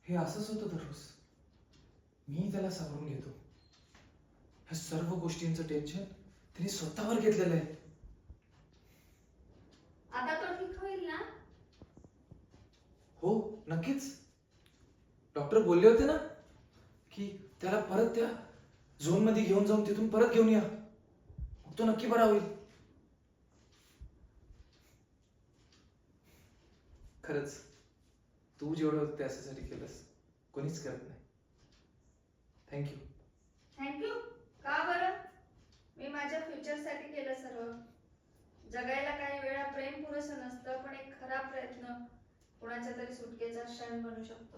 हे असंच होतं दररोज. मी त्याला सावरून घेतो. ह्या सर्व गोष्टींचं टेन्शन त्याने स्वतःवर घेतलेलं आहे. आता तो ठीक होईल ना? हो, नक्कीच. डॉक्टर बोलले होते ना की त्याला परत त्या झोन मध्ये घेऊन जाऊन तिथून परत घेऊन या, मग तो नक्की बरा होईल. खरंच तू जेवढं त्याच्यासाठी केलंस कोणीच करत नाही. थँक्यू. थँक्यू. का बरं? मी माझ्या फ्युचरसाठी केलं सर्व. जगायला काही वेळा प्रेम पुरेसं नसतं, पण एक खरा प्रयत्न कोणाच्या तरी सुटकेचा क्षण बनू शकतो.